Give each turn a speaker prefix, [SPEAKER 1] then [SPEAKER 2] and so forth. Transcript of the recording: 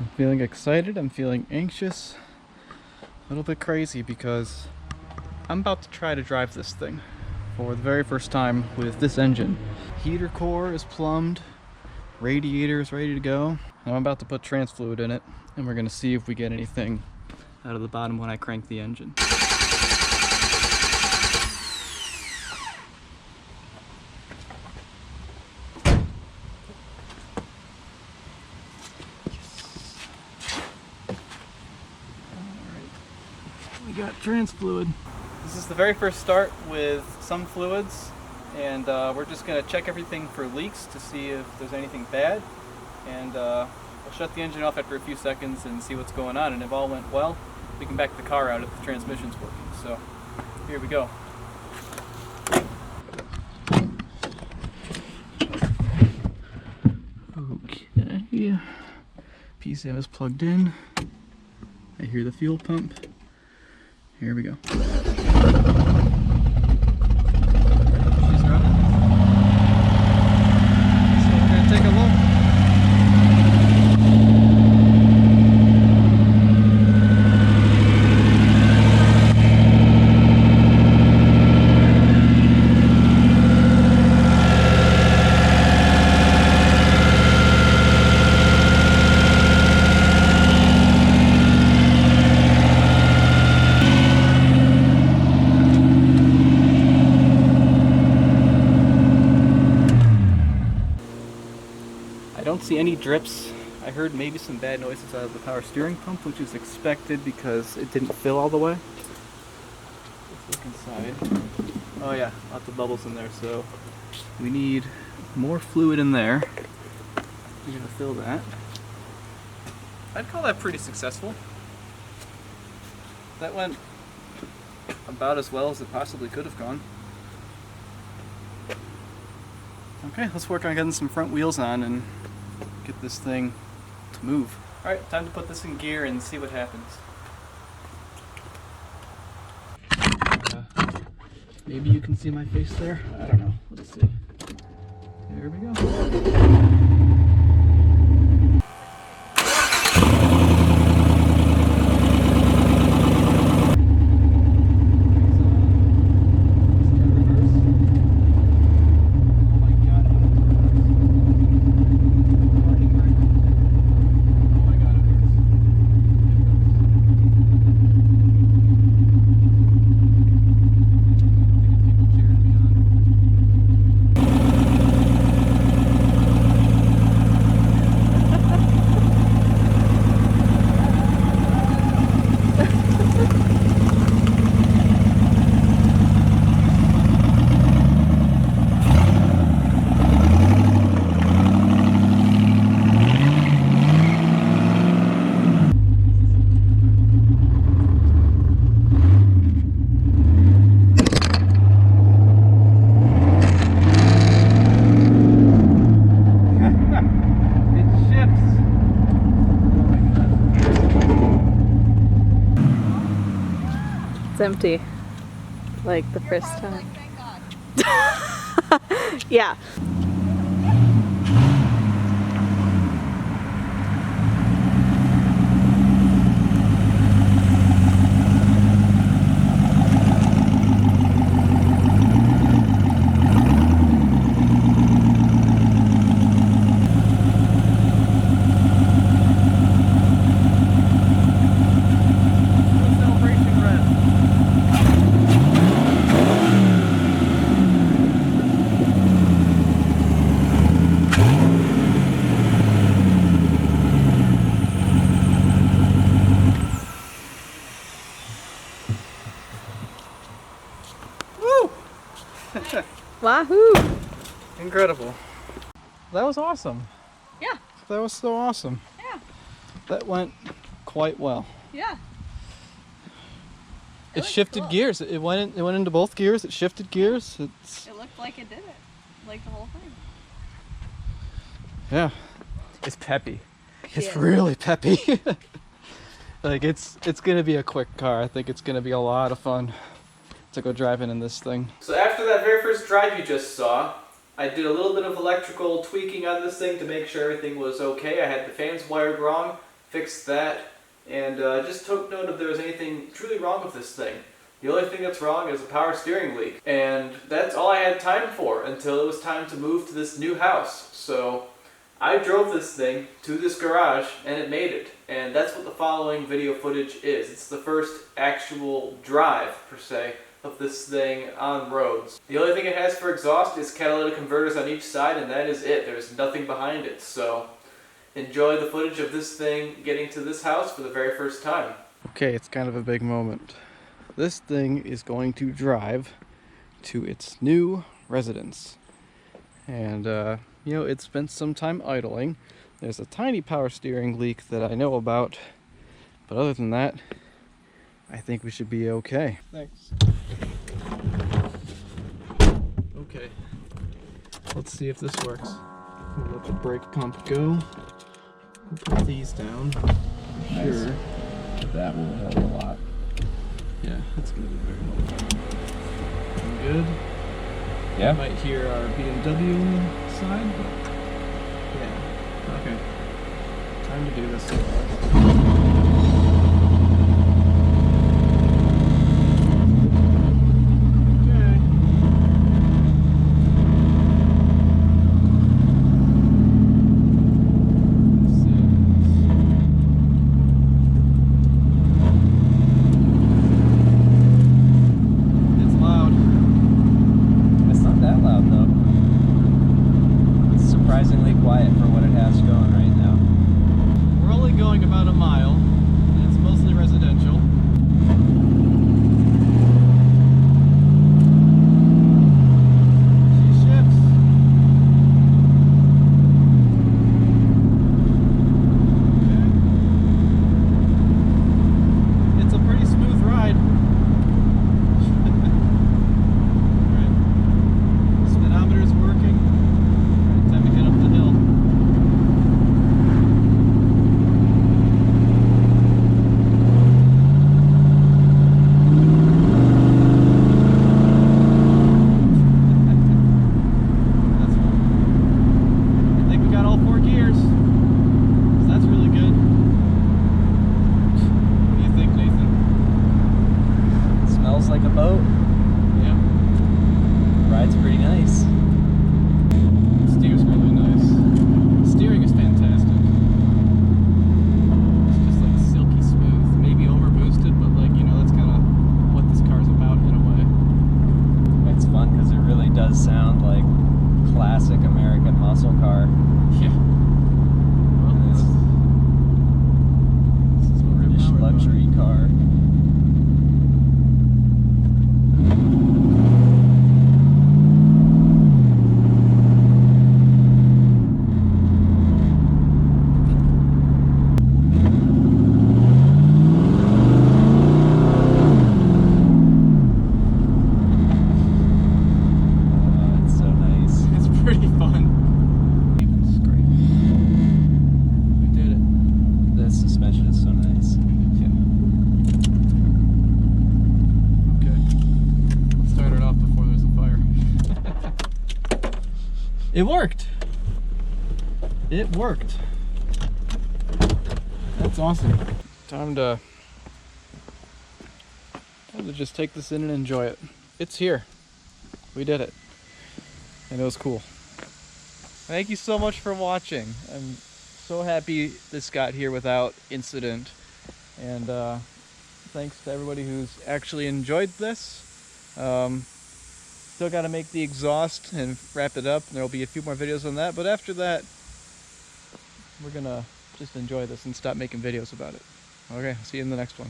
[SPEAKER 1] I'm feeling excited, I'm feeling anxious, a little bit crazy because I'm about to try to drive this thing for the very first time with this engine. Heater core is plumbed, radiator is ready to go. I'm about to put trans fluid in it and we're gonna see if we get anything out of the bottom when I crank the engine. We got trans fluid. This is the very first start with some fluids, and we're just going to check everything for leaks to see if there's anything bad, and we'll shut the engine off after a few seconds and see what's going on, and if all went well, we can back the car out if the transmission's working. So here we go. Okay, PCM is plugged in. I hear the fuel pump. Here we go. She's running. So we're going to take a look. I don't see any drips. I heard maybe some bad noises out of the power steering pump, which is expected because it didn't fill all the way. Let's look inside. Oh yeah, lots of bubbles in there, so we need more fluid in there. We're gonna fill that. I'd call that pretty successful. That went about as well as it possibly could have gone. Okay, let's work on getting some front wheels on and get this thing to move. Alright, time to put this in gear and see what happens. Maybe you can see my face there? I don't know. Let's see. There we go.
[SPEAKER 2] Empty, like the first time. Yeah. Wahoo!
[SPEAKER 1] Incredible. That was awesome.
[SPEAKER 2] Yeah.
[SPEAKER 1] That was so awesome.
[SPEAKER 2] Yeah.
[SPEAKER 1] That went quite well.
[SPEAKER 2] Yeah.
[SPEAKER 1] It shifted gears. It went into both gears. It shifted gears.
[SPEAKER 2] It looked like it did it. Like the whole thing.
[SPEAKER 1] Yeah. It's peppy. It's really peppy. Like it's gonna be a quick car. I think it's gonna be a lot of fun to go driving in this thing. So after that very first drive you just saw, I did a little bit of electrical tweaking on this thing to make sure everything was okay. I had the fans wired wrong, fixed that, and just took note if there was anything truly wrong with this thing. The only thing that's wrong is a power steering leak, and that's all I had time for until it was time to move to this new house. So I drove this thing to this garage and it made it, and that's what the following video footage is. It's the first actual drive, per se, of this thing on roads. The only thing it has for exhaust is catalytic converters on each side, and that is it. There's nothing behind it. So enjoy the footage of this thing getting to this house for the very first time. Okay, it's kind of a big moment. This thing is going to drive to its new residence. And you know, it spent some time idling. There's a tiny power steering leak that I know about, but other than that, I think we should be okay. Thanks. Okay, let's see if this works. We'll let the brake pump go. We'll put these down. Sure.
[SPEAKER 3] That will help a lot.
[SPEAKER 1] Yeah, that's gonna be very helpful. Good.
[SPEAKER 3] Yeah.
[SPEAKER 1] You might hear our BMW on the side, but yeah. Okay. Time to do this.
[SPEAKER 3] Surprisingly quiet for what it has going right now.
[SPEAKER 1] We're only going about a mile, and it's mostly residential. She shifts. Okay. It's a pretty smooth ride. Right. Speedometer's working. Time to get up the hill. That's fun. I think we got all 4 gears. So that's really good. What do you think, Nathan?
[SPEAKER 3] It smells like a boat.
[SPEAKER 1] Yeah.
[SPEAKER 3] Ride's pretty nice.
[SPEAKER 1] Steer's really nice. Steering is fantastic. It's just like silky smooth. Maybe over boosted, but like, you know, that's kind of what this car's about in a way.
[SPEAKER 3] It's fun because it really does sound like classic American muscle car.
[SPEAKER 1] Yeah. Well,
[SPEAKER 3] This
[SPEAKER 1] is what
[SPEAKER 3] British
[SPEAKER 1] we're powered by.
[SPEAKER 3] luxury car. It's so nice.
[SPEAKER 1] It's pretty fun. It's great. We did it.
[SPEAKER 3] The suspension is so nice.
[SPEAKER 1] Yeah. Okay. Let's start it off before there's a fire. It worked. It worked. That's awesome. Time to just take this in and enjoy it. It's here. We did it. And it was cool. Thank you so much for watching. I'm so happy this got here without incident. And thanks to everybody who's actually enjoyed this. Still got to make the exhaust and wrap it up. There'll be a few more videos on that. But after that, we're going to just enjoy this and stop making videos about it. Okay, I'll see you in the next one.